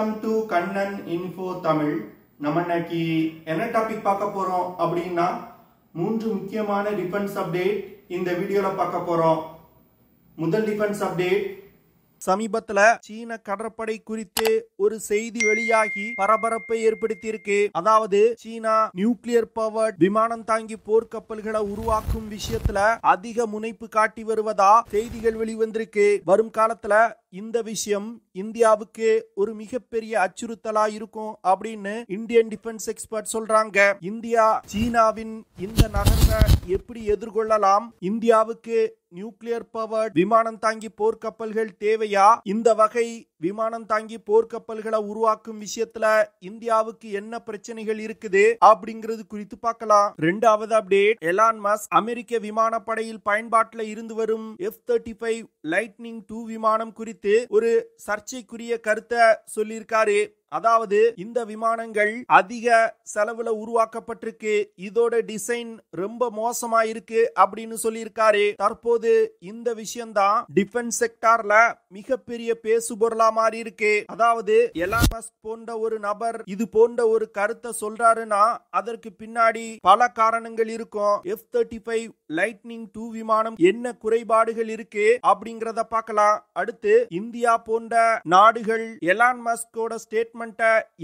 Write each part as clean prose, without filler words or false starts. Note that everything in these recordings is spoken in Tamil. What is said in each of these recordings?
Welcome to Kannan info Tamil. நம்ம இன்னைக்கு என்ன டாபிக் பார்க்க போறோம் அப்படின்னா 3 முக்கியமான டிஃபென்ஸ் அப்டேட் இந்த வீடியோல பார்க்க போறோம். முதல் டிஃபென்ஸ் அப்டேட், சமீபத்துல சீன கடற்படை குறித்து ஒரு செய்தி வெளியாகி பரபரப்பை ஏற்படுத்தி இருக்கு. அதாவது சீனா நியூக்ளியர் பவர் விமானம் தாங்கி போர்க்கப்பல்களை உருவாக்கும் விஷயத்துல அதிக முனைப்பு காட்டி வருவதா செய்திகள் வெளிவந்திருக்கு. வரும் காலத்துல இந்த விஷயம் இந்தியாவுக்கு ஒரு மிகப்பெரிய அச்சுறுத்தலா இருக்கும் அப்படின்னு இந்தியன் டிஃபென்ஸ் எக்ஸ்பர்ட் சொல்றாங்க. இந்தியா சீனாவின் இந்த நகர்வை எப்படி எதிர்கொள்ளலாம்? இந்தியாவுக்கு நியூக்ளியர் பவர் விமானம் தாங்கி போர்க்கப்பல்கள் தேவையா? இந்த வகை விமானம் தாங்கி போர்க்கப்பல்களை உருவாக்கும் விஷயத்துல இந்தியாவுக்கு என்ன பிரச்சனைகள் இருக்குது அப்படிங்கிறது குறித்து பார்க்கலாம். இரண்டாவது அப்டேட், எலான் மஸ்க் அமெரிக்க விமானப்படையில் பயன்பாட்டில் இருந்து வரும் F-35 லைட்னிங் 2 விமானம் குறித்து ஒரு சர்ச்சைக்குரிய கருத்தை சொல்லியிருக்காரு. அதாவது இந்த விமானங்கள் அதிக செலவுல உருவாக்கப்பட்டிருக்கு, இதோட டிசைன் ரொம்ப மோசமா இருக்கு அப்படின்னு சொல்லியிருக்காரு. தற்போது இந்த விஷயம்தான் டிஃபென்ஸ் செக்டார்ல மிகப்பெரிய பேசுபொருளா மாறி இருக்கு. அதாவது எலான் மஸ்க் போன்ற ஒரு நபர் இது போன்ற ஒரு கருத்தை சொல்றாருன்னா அதற்கு பின்னாடி பல காரணங்கள் இருக்கும். F-35 லைட்னிங் 2 விமானம் என்ன குறைபாடுகள் இருக்கு அப்படிங்கறத பார்க்கலாம். அடுத்து இந்தியா போன்ற நாடுகள் எலான் மஸ்கோட ஸ்டேட்மெண்ட்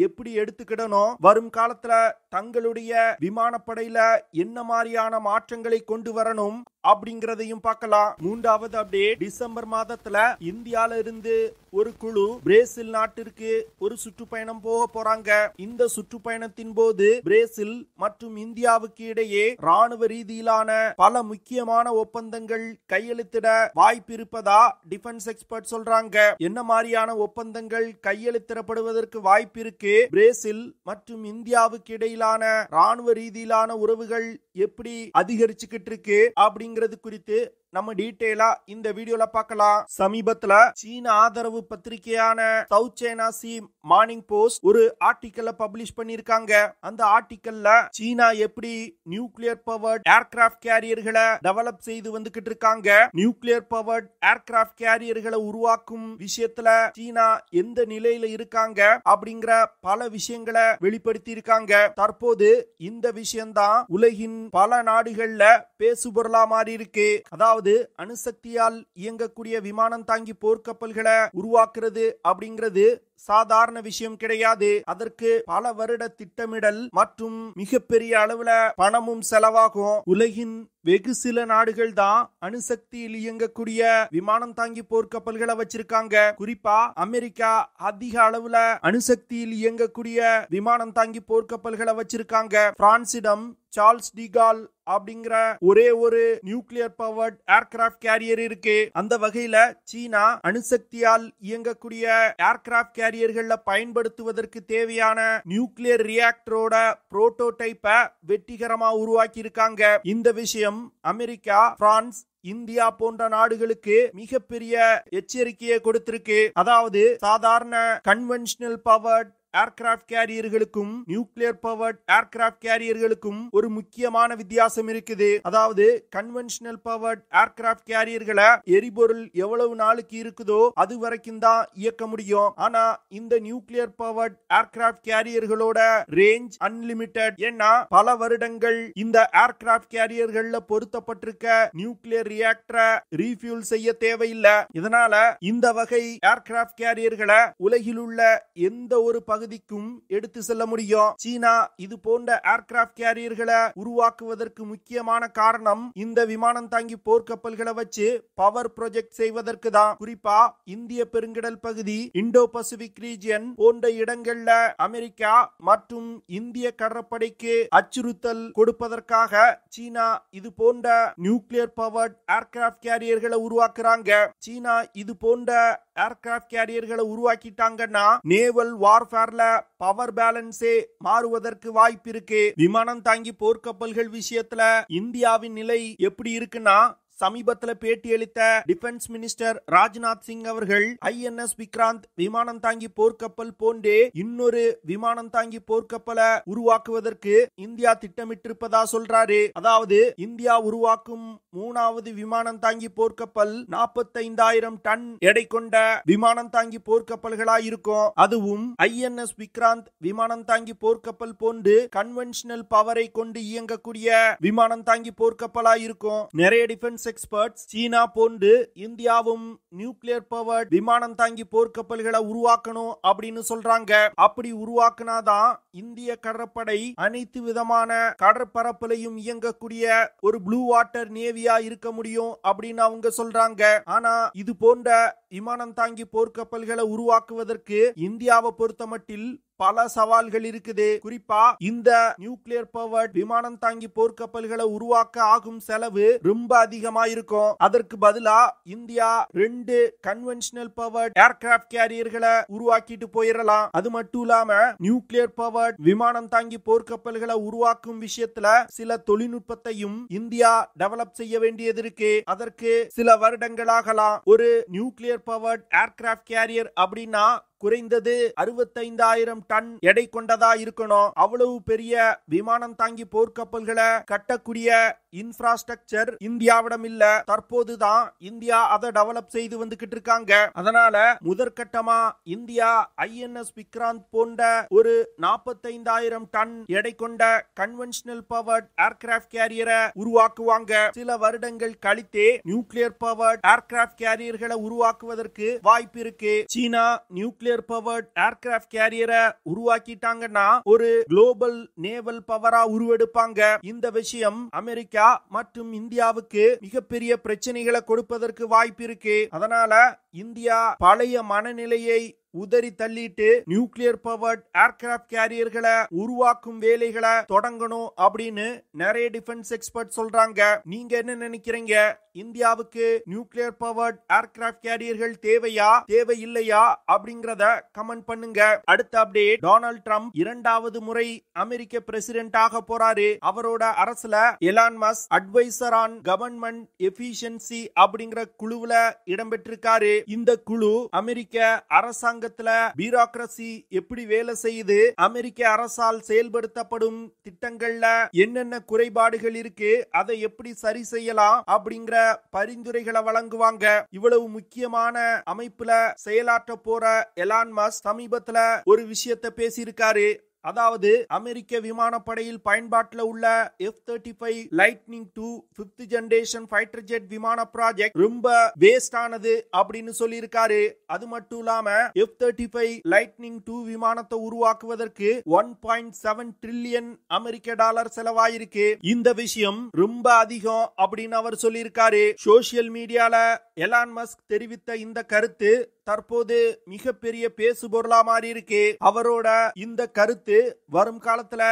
எப்படி எடுத்துக்கிடணும், வரும் காலத்துல தங்களுடைய விமானப்படையில என்ன மாதிரியான மாற்றங்களை கொண்டு வரணும் அப்படிங்கறதையும் பார்க்கலாம். மூன்றாவது அப்டேட், டிசம்பர் மாதத்துல இந்தியால இருந்து ஒரு குழு பிரேசில் நாட்டிற்கு ஒரு சுற்றுப்பயணம் போக போறாங்க. இந்த சுற்றுப்பயணத்தின் போது பிரேசில் மற்றும் இந்தியாவுக்கு இடையே ராணுவ ரீதியிலான பல முக்கியமான ஒப்பந்தங்கள் கையெழுத்திட வாய்ப்பு இருப்பதா டிஃபென்ஸ் எக்ஸ்பர்ட் சொல்றாங்க. என்ன மாதிரியான ஒப்பந்தங்கள் கையெழுத்திடப்படுவதற்கு வாய்ப்பு இருக்கு? பிரேசில் மற்றும் இந்தியாவுக்கு இடையிலான ராணுவ ரீதியிலான உறவுகள் எப்படி அதிகரிச்சுக்கிட்டு இருக்கு அப்படிங்கிறது குறித்து நம்ம டீடைலா இந்த வீடியோல பார்க்கலாம். சமீபத்துல சீன ஆதரவு பத்திரிகையான சவுத் சைனா சி மார்னிங் போஸ்ட் ஒரு ஆர்டிக்கலை பப்ளிஷ் பண்ணிருக்காங்க. அந்த ஆர்டிக்கல்ல சீனா எப்படி நியூக்ளியர் பவர்ட் ஏர்கிராஃப்ட் கேரியர்களை டெவலப் செய்து வந்துகிட்டு இருக்காங்க, நியூக்ளியர் பவர்ட் ஏர்கிராஃப்ட் கேரியர்களை உருவாக்கும் விஷயத்துல சீனா எந்த நிலையில இருக்காங்க அப்படிங்கிற பல விஷயங்களை வெளிப்படுத்தி இருக்காங்க. தற்போது இந்த விஷயம்தான் உலகின் பல நாடுகள்ல பேசுபொருளா மாறி இருக்கு. அதாவது அணுசக்தியால் இயங்கக்கூடிய விமானம் தாங்கி போர்க்கப்பல்களை உருவாக்குறது அப்படிங்கிறது சாதாரண விஷயம் கிடையாது. அதற்கு பல வருட திட்டமிடல் மற்றும் மிகப்பெரிய அளவுல பணமும் செலவாகும். உலகின் வெகு சில நாடுகள் தான் அணுசக்தியில் இயங்கக்கூடிய விமானம் தாங்கி போர்க்கப்பல்களை வச்சிருக்காங்க. குறிப்பா அமெரிக்கா அதிக அளவுல அணுசக்தியில் இயங்கக்கூடிய விமானம் தாங்கி போர்க்கப்பல்களை வச்சிருக்காங்க. பிரான்சிடம் சார்ல்ஸ் டிகால் அப்படிங்கிற ஒரே ஒரு நியூக்ளியர் பவர்ட் ஏர்கிராஃப்ட் கேரியர் இருக்கு. அந்த வகையில சீனா அணுசக்தியால் இயங்கக்கூடிய ஏர்கிராஃப்ட் கேரியர்கள்ல பயன்படுத்துவதற்கு தேவையான நியூக்ளியர் ரியாக்டரோட புரோட்டோடைப்பை வெற்றிகரமா உருவாக்கி இருக்காங்க. இந்த விஷயம் அமெரிக்கா, பிரான்ஸ், இந்தியா போன்ற நாடுகளுக்கு மிகப்பெரிய எச்சரிக்கையை கொடுத்திருக்கு. அதாவது சாதாரண கன்வென்ஷனல் பவர்ட் ஏர்கிராஃப்ட் கேரியர்களுக்கும் நியூக்ளியர் பவர்ட் ஏர்கிராஃப்ட் கேரியர்களுக்கும் ஒரு முக்கியமான வித்தியாசம் இருக்குது. அதாவது கன்வென்ஷனல் பவர்ட் ஏர்கிராஃப்ட் கேரியர்களை எரிபொருள் எவ்வளவு நாளுக்கு இருக்குதோ அது வரைக்கும் தான் இயக்க முடியும். ஆனா இந்த நியூக்ளியர் பவர்ட் ஏர்கிராஃப்ட் கேரியர்களோட ரேஞ்ச் அன்லிமிட்டெட். ஏன்னா பல வருடங்கள் இந்த ஏர்கிராஃப்ட் கேரியர்கள்ல பொருத்தப்பட்டிருக்க நியூக்ளியர் ரியாக்டரை ரீஃபியூல் செய்ய தேவையில்லை. இதனால இந்த வகை ஏர்கிராஃப்ட் கேரியர்களை உலகில் உள்ள எந்த ஒரு பகுதிக்கும் எடுத்து செல்ல முடியும். சீனா இது போன்ற ஏர்கிராஃப்ட் கேரியர்களை உருவாக்குவதற்கு முக்கியமான காரணம் இந்த விமானம் தாங்கி போர்க்கப்பல்களை வச்சு பவர் ப்ராஜெக்ட் செய்வதற்கு தான். குறிப்பா இந்திய பெருங்கடல் பகுதி, இந்தோ பசிபிக் ரீஜியன் போன்ற இடங்கள்ல அமெரிக்கா மற்றும் இந்திய கடற்படைக்கு அச்சுறுத்தல் கொடுப்பதற்காக சீனா இது போன்ற நியூக்ளியர் பவர்ட் ஏர்கிராஃப்ட் கேரியர்களை உருவாக்குறாங்க. சீனா இது போன்ற ஏர்கிராஃப்ட் கேரியர்களை உருவாக்கிட்டாங்கன்னா நேவல் வார்ஃபேர்ல பவர் பேலன்ஸே மாறுவதற்கு வாய்ப்பு இருக்கு. விமானம் தாங்கி போர்க்கப்பல்கள் விஷயத்துல இந்தியாவின் நிலை எப்படி இருக்குன்னா, சமீபத்துல பேட்டியளித்த டிஃபென்ஸ் மினிஸ்டர் ராஜ்நாத் சிங் அவர்கள் INS விக்ராந்த் விமானம் தாங்கி போர்க்கப்பல் போன்றே இன்னொரு விமானம் தாங்கி போர்க்கப்பலை உருவாக்குவதற்கு இந்தியா திட்டமிட்டிருப்பதா சொல்றாரு. அதாவது இந்தியா உருவாக்கும் 3வது விமானம் தாங்கி போர்க்கப்பல் 45,000 டன் எடை கொண்ட விமானம் தாங்கி போர்க்கப்பல்களா இருக்கும். அதுவும் INS விக்ராந்த் விமானம் தாங்கி போர்க்கப்பல் போன்று கன்வென்ஷனல் பவரை கொண்டு இயங்கக்கூடிய விமானம் தாங்கி போர்க்கப்பலா இருக்கும். நிறைய டிஃபென்ஸ் எக்ஸ்பர்ட்ஸ் சீனா போன்று இந்தியாவும் நியூக்ளியர் பவர்ட் விமானம் தாங்கி போர்க்கப்பல்களை உருவாக்கணும் அப்படின்னு சொல்றாங்க. அப்படி உருவாக்குனாதான் இந்திய கடற்படை அனைத்து விதமான கடற்பரப்பிலையும் இயங்கக்கூடிய ஒரு ப்ளூ வாட்டர் நேவியா இருக்க முடியும் அப்படின்னு அவங்க சொல்றாங்க. ஆனா இது போன்ற விமானம் தாங்கி போர்க்கப்பல்களை உருவாக்குவதற்கு இந்தியாவை பொறுத்தமட்டில் பல சவால்கள் இருக்குது. குறிப்பா இந்த நியூக்ளியர் பவர்ட் விமானம் தாங்கி போர்க்கப்பல்களை உருவாக்க ஆகும் செலவு ரொம்ப அதிகமா இருக்கும். அதற்கு பதிலா இந்தியா 2 கன்வென்ஷனல் பவர்ட் ஏர்கிராப்ட் கேரியர்களை உருவாக்கிட்டு போயிடலாம். அது மட்டும் இல்லாம நியூக்ளியர் பவர்ட் விமானம் தாங்கி போர்க்கப்பல்களை உருவாக்கும் விஷயத்துல சில தொழில்நுட்பத்தையும் இந்தியா டெவலப் செய்ய வேண்டியது இருக்கு. அதற்கு சில வருடங்களாகலாம். ஒரு நியூக்ளியர் பவர்ட் ஏர்கிராப்ட் கேரியர் அப்படின்னா குறைந்தது 65,000 டன் எடை கொண்டதா இருக்கணும். அவ்வளவு பெரிய விமானம் தாங்கி போர்க்கப்பல்களை கட்டக்கூடிய இன்ஃப்ராஸ்ட்ரக்சர் இந்தியாவிடம் இல்ல. தற்போதுதான் இந்தியா அதை டெவலப் செய்து வந்துகிட்டு இருக்காங்க. அதனால முதற்கட்டமா இந்தியா INS விக்ராந்த் போன்ற ஒரு 45,000 டன் எடை கொண்ட கன்வென்ஷனல் பவர்ட் ஏர்கிராப்ட் கேரியரை உருவாக்குவாங்க. சில வருடங்கள் கழித்தே நியூக்ளியர் பவர்ட் ஏர்கிராப்ட் கேரியர்களை உருவாக்குவதற்கு வாய்ப்பு இருக்கு. சீனா நியூக்ளியர் பவர்ட் ஏர்கிராப்ட் கேரியரை உருவாக்கிட்டாங்கன்னா ஒரு குளோபல் நேவல் பவரா உருவெடுப்பாங்க. இந்த விஷயம் அமெரிக்கா மற்றும் இந்தியாவுக்கு மிகப்பெரிய பிரச்சனைகளை கொடுப்பதற்கு வாய்ப்பு இருக்கு. அதனால இந்தியா பழைய மனநிலையை உதறி தள்ளிட்டு நியூக்ளியர் பவர்ட் ஏர்கிராப்ட் கேரியர்களை உருவாக்கும் வேலைகளை தொடங்கணும் அப்படின்னு நிறைய டிஃபென்ஸ் எக்ஸ்பர்ட் சொல்றாங்க. நீங்க என்ன நினைக்கிறீங்க? இந்தியாவுக்கு நியூக்ளியர் பவர்ட் ஏர்கிராப்ட் கேரியர்கள் தேவையா தேவையில்லையா அப்படிங்கறத கமெண்ட் பண்ணுங்க. அடுத்த அப்டேட், டொனால்ட் ட்ரம்ப் 2வது முறை அமெரிக்க பிரசிடென்ட் ஆக போறாரு. அவரோட அரசுல Elon Musk advisor on government efficiency அப்படிங்கிற குழுவுல இடம்பெற்றிருக்காரு. இந்த குழு அமெரிக்க அரசாங்க பியூரோக்ரசி எப்படி வேலை செய்யுது, அமெரிக்க அரசால் செயல்படுத்தப்படும் திட்டங்கள்ல என்னென்ன குறைபாடுகள் இருக்கு, அதை எப்படி சரி செய்யலாம் அப்படிங்கிற பரிந்துரைகளை வழங்குவாங்க. இவ்வளவு முக்கியமான அமைப்புல செயலாற்ற போற எலான் மஸ்க் சமீபத்துல ஒரு விஷயத்தை பேசியிருக்காரு. அதாவது அமெரிக்க விமானப்படையில் பயன்பாட்டில் உள்ள F-35 lightning II 5th generation fighter jet விமான ப்ராஜெக்ட் ரொம்ப வேஸ்ட் ஆனது அப்படின்னு சொல்லியிருக்காரு. அது மட்டும் இல்லாம F-35 லைட்னிங் II விமானத்தை உருவாக்குவதற்கு 1.7 ட்ரில்லியன் அமெரிக்க டாலர் செலவாயிருக்கு. இந்த விஷயம் ரொம்ப அதிகம் அப்படின்னு அவர் சொல்லியிருக்காரு. சோசியல் மீடியால எலான் மஸ்க் தெரிவித்த இந்த கருத்து தற்போது மிகப்பெரிய பேசுபொருளா மாறி இருக்கு. அவரோட இந்த கருத்து வரும் காலத்துல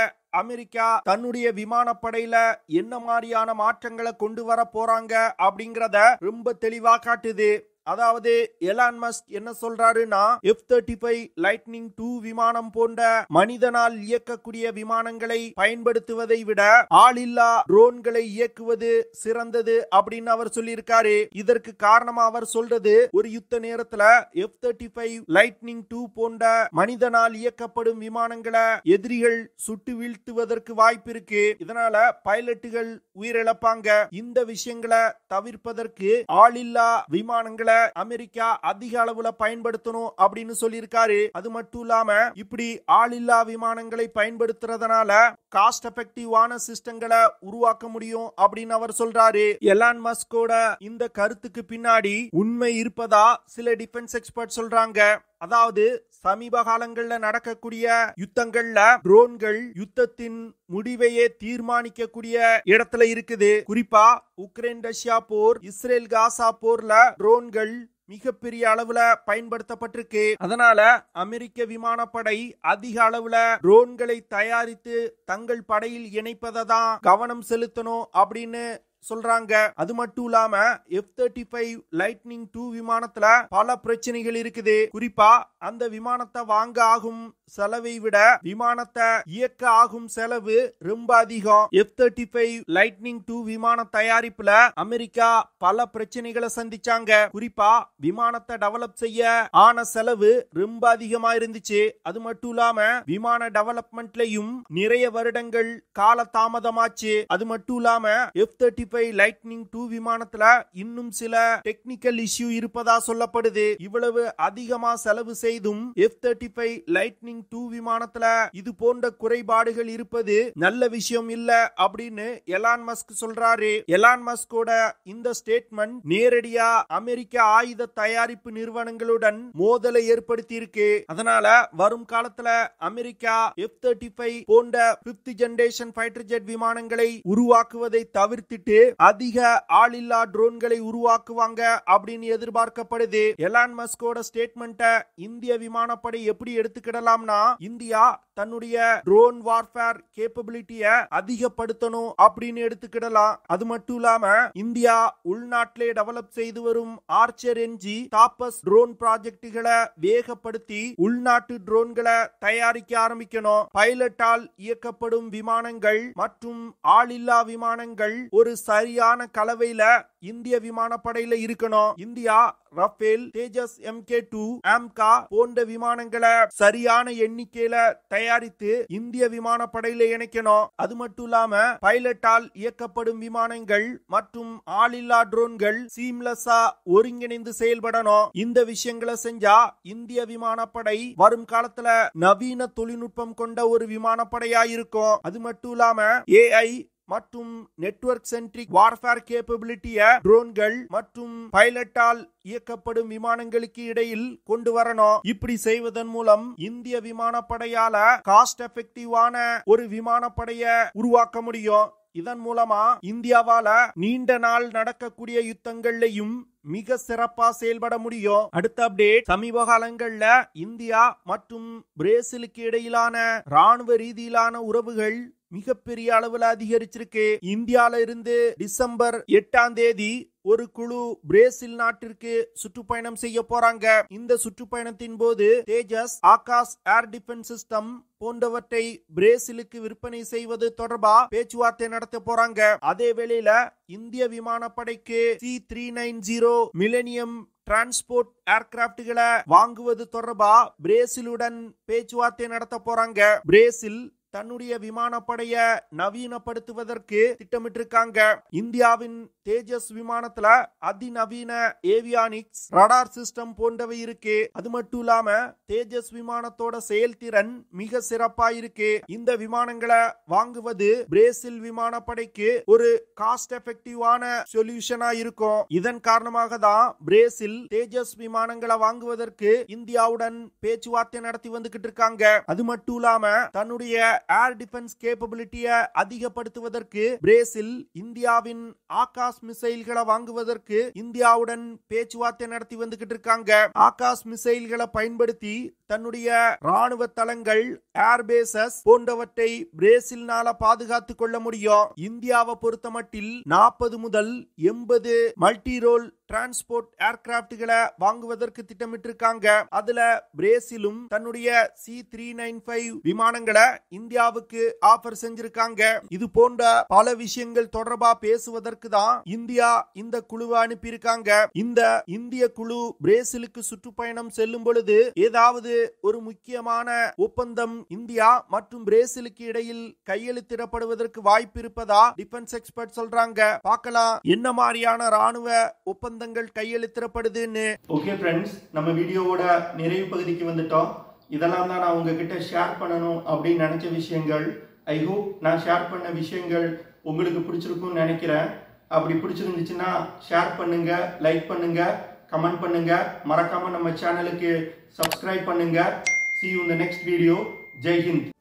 அமெரிக்கா தன்னுடைய விமானப்படையில என்ன மாதிரியான மாற்றங்களை கொண்டு வர போறாங்க அப்படிங்கறத ரொம்ப தெளிவா காட்டுது. அதாவது எலான் மஸ்க் என்ன சொல்றாருன்னா, F-35 லைட்னிங் II விமானம் போன்ற மனிதனால் இயக்கக்கூடிய விமானங்களை பயன்படுத்துவதை விட ஆளில்லா ட்ரோன்களை இயக்குவது சிறந்தது அப்படின்னு அவர் சொல்லியிருக்காரு. இதற்கு காரணமா அவர் சொல்றது, ஒரு யுத்த நேரத்துல F-35 லைட்னிங் II போன்ற மனிதனால் இயக்கப்படும் விமானங்களை எதிரிகள் சுட்டு வீழ்த்துவதற்கு வாய்ப்பு இருக்கு. இதனால பைலட்டுகள் உயிரிழப்பாங்க. இந்த விஷயங்களை தவிர்ப்பதற்கு ஆளில்லா விமானங்களை அமெரிக்கா அதிக அளவுல பயன்படுத்தணும் அப்படின்னு சொல்லியிருக்காரு. அது மட்டும் இல்லாம இப்படி ஆளில்லா விமானங்களை பயன்படுத்துறதுனால காஸ்ட் எஃபெக்டிவான சிஸ்டங்களை உருவாக்க முடியும் அப்படின்னு அவர் சொல்றாரு. எலான் மஸ்கோட இந்த கருத்துக்கு பின்னாடி உண்மை இருப்பதா சில டிஃபென்ஸ் எக்ஸ்பர்ட் சொல்றாங்க. அதாவது சமீப காலங்கள்ல நடக்கக்கூடிய யுத்தங்கள்ல ட்ரோன்கள் யுத்தத்தின் முடிவையே தீர்மானிக்கக்கூடிய இடத்துல இருக்குது. குறிப்பா உக்ரைன் ரஷ்யா போர், இஸ்ரேல் காசா போர்ல ட்ரோன்கள் மிகப்பெரிய அளவுல பயன்படுத்தப்பட்டிருக்கு. அதனால அமெரிக்க விமானப்படை அதிக அளவுல ட்ரோன்களை தயாரித்து தங்கள் படையில் இணைப்பதை தான் கவனம் செலுத்தணும் அப்படின்னு சொல்றாங்க. அது மட்டும் இல்லாம F-35 லைட்னிங் 2 விமானத்துல பல பிரச்சனைகள் இருக்குது. குறிப்பா அந்த விமானத்தை வாங்க ஆகும் செலவை விட விமானத்தை இயக்க ஆகும் செலவு ரொம்ப அதிகம். F-35 லைட்னிங் 2 விமான தயாரிப்புல அமெரிக்கா பல பிரச்சனைகளை சந்திச்சாங்க. குறிப்பா விமானத்தை டெவலப் செய்ய ஆன செலவு ரொம்ப அதிகமா இருந்துச்சு. அது மட்டும் இல்லாம விமான டெவலப்மெண்ட்லயும் நிறைய வருடங்கள் கால தாமதமாச்சு. அது மட்டும் இல்லாம F-35 லைட்னிங் 2 விமானத்துல இன்னும் சில டெக்னிக்கல் இஷ்யூ இருப்பதா சொல்லப்படுது. இவ்வளவு அதிகமா செலவு செய்தும் F-35 லைட்னிங் 2 விமானத்துல இது போன்ற குறைபாடுகள் இருப்பது நல்ல விஷயம் இல்ல அப்படின்னு எலான் மஸ்க் சொல்றாரு. எலான் மஸ்கோட இந்த ஸ்டேட்மெண்ட் நேரடியா அமெரிக்க ஆயுத தயாரிப்பு நிறுவனங்களுடன் மோதலை ஏற்படுத்தி இருக்கு. அதனால வரும் காலத்துல அமெரிக்கா F-35 போன்ற 5th ஜெனரேஷன் ஃபைட்டர் ஜெட் விமானங்களை உருவாக்குவதை தவிர்த்துட்டு அதிக ஆளில்லா ட்ரோன்களை உருவாக்குவாங்க அப்படின்னு எதிர்பார்க்கப்படுது. எலான் மஸ்கோட ஸ்டேட்மெண்ட்டை இந்திய விமானப்படை எப்படி எடுத்துக்கிடலாம்னா, இந்தியா தன்னுடைய ட்ரோன் வார்ஃபேர் கேப்பபிலிட்டிய அதிகப்படுத்தணும் அப்படின்னு எடுத்துக்கிடலாம். அது மட்டும் இல்லாம இந்தியா உள்நாட்டிலே டெவலப் செய்து வரும் ஆர்ச்சர் என்ஜி தாப்பஸ் ட்ரோன் ப்ராஜெக்டுகளை வேகப்படுத்தி உள்நாட்டு ட்ரோன்களை தயாரிக்க ஆரம்பிக்கணும். பைலட்டால் இயக்கப்படும் விமானங்கள் மற்றும் ஆளில்லா விமானங்கள் ஒரு சரியான கலவையில இந்திய விமானப்படையில இருக்கணும். இந்தியா ரஃபேல், தேஜஸ் MK2, ஆம்கா போன்ற விமானங்களை சரியான எண்ணிக்கையில தயாரித்து இந்திய விமானப்படையில இணைக்கணும். அது மட்டும் இல்லாம பைலட்டால் இயக்கப்படும் விமானங்கள் மற்றும் ஆளில்லா ட்ரோன்கள் சீம்லெஸ்ஸா ஒருங்கிணைந்து செயல்படணும். இந்த விஷயங்களை செஞ்சா இந்திய விமானப்படை வரும் காலத்துல நவீன தொழில்நுட்பம் கொண்ட ஒரு விமானப்படையா இருக்கும். அது மட்டும் இல்லாம AI மற்றும் நெட்வொர்க் சென்ட்ரிக் வார்ஃபேர் கேப்பபிலிட்டிய ட்ரோன்கள் மற்றும் பைலட்டால் இயக்கப்படும் விமானங்களுக்கு இடையில் கொண்டு வரணும். இப்படி செய்வதன் மூலம் இந்திய விமானப்படையால காஸ்ட் எஃபெக்டிவான ஒரு விமானப்படைய உருவாக்க முடியும். இதன் மூலமா இந்தியாவால நீண்ட நாள் நடக்கக்கூடிய யுத்தங்கள்லையும் மிக சிறப்பா செயல்பட முடியும். அடுத்த அப்டேட், சமீப காலங்கள்ல இந்தியா மற்றும் பிரேசிலுக்கு இடையிலான ராணுவ ரீதியிலான உறவுகள் மிகப்பெரிய அளவுல அதிகரிச்சிருக்கு. இந்தியால இருந்து டிசம்பர் 8ஆம் தேதி ஒரு குழு பிரேசில் நாட்டிற்கு சுற்றுப்பயணம் செய்ய போறாங்க. இந்த சுற்றுப்பயணத்தின் போது தேஜஸ், ஆகாஷ் ஏர் டிஃபென்ஸ் சிஸ்டம் போன்றவற்றை பிரேசிலுக்கு விற்பனை செய்வது தொடர்பா பேச்சுவார்த்தை நடத்த போறாங்க. அதே வேளையில இந்திய விமானப்படைக்கு C-390 மில்லேனியம் டிரான்ஸ்போர்ட் ஏர்கிராப்டுகளை வாங்குவது தொடர்பா பிரேசிலுடன் பேச்சுவார்த்தை நடத்த போறாங்க. பிரேசில் தன்னுடைய விமானப்படைய நவீனப்படுத்துவதற்கு திட்டமிட்டிருக்காங்க. இந்தியாவின் தேஜஸ் விமானத்துல அதிநவீன ஏவியானிக்ஸ், ரடார் சிஸ்டம் போன்றவை இருக்கு. அது மட்டும் இல்லாம தேஜஸ் விமானத்தோட செயல்திறன் மிக சிறப்பா இருக்கு. இந்த விமானங்களை வாங்குவது பிரேசில் விமானப்படைக்கு ஒரு காஸ்ட் எஃபெக்டிவான சொல்யூஷனா இருக்கும். இதன் காரணமாக தான் பிரேசில் தேஜஸ் விமானங்களை வாங்குவதற்கு இந்தியாவுடன் பேச்சுவார்த்தை நடத்தி வந்துகிட்டு இருக்காங்க. அது மட்டும் இல்லாம தன்னுடைய ஏர் டிஃபென்ஸ் கேப்பபிலிட்டிய அதிகப்படுத்துவதற்கு பிரேசில் இந்தியாவின் ஆகாஷ் மிசைல்களை வாங்குவதற்கு இந்தியாவுடன் பேச்சுவார்த்தை நடத்தி வந்துகிட்டு இருக்காங்க. ஆகாஷ் மிசைல்களை பயன்படுத்தி தன்னுடைய ராணுவ தளங்கள், ஏர்பேசஸ் போன்றவற்றை பிரேசில்னால பாதுகாத்துக் கொள்ள முடியும். இந்தியாவை பொறுத்த மட்டில் 40 முதல் 80 மல்டி ரோல் டிரான்ஸ்போர்ட் ஏர்கிராப்டுகளை வாங்குவதற்கு திட்டமிட்டிருக்காங்க. அதுல பிரேசிலும் தன்னுடைய C-395 விமானங்களை இந்தியாவுக்கு ஆஃபர் செஞ்சிருக்காங்க. இது போன்ற பல விஷயங்கள் தொடர்பா பேசுவதற்கு தான் இந்தியா இந்த குழுவை அனுப்பியிருக்காங்க. இந்த இந்திய குழு பிரேசிலுக்கு சுற்றுப்பயணம் செல்லும் பொழுது ஏதாவது ஒரு முக்கியமான ஒப்பந்தம் இந்தியா மற்றும் பிரேசிலுக்கு இடையில் கையெழுத்திடப்படுவதற்கு வாய்ப்பு இருப்பதா டிஃபென்ஸ் எக்ஸ்பர்ட் சொல்றாங்க. பார்க்கலாம் என்ன மாதிரியான ராணுவ ஒப்பந்தங்கள் கையெழுத்திடப்படுதுன்னு. ஓகே ஃப்ரெண்ட்ஸ், நம்ம வீடியோவோட நிறைவு பகுதிக்கு வந்துட்டோம். இதெல்லாம் தான் நான் உங்ககிட்ட ஷேர் பண்ணணும் அப்படின்னு நினைச்ச விஷயங்கள். ஐ ஹோப் நான் ஷேர் பண்ண விஷயங்கள் உங்களுக்கு பிடிச்சிருக்கும்னு நினைக்கிறேன். அப்படி பிடிச்சிருந்துச்சுன்னா ஷேர் பண்ணுங்க, லைக் பண்ணுங்க, கமெண்ட் பண்ணுங்க. மறக்காம நம்ம சேனலுக்கு சப்ஸ்கிரைப் பண்ணுங்க. See you in the next video. Jai Hind.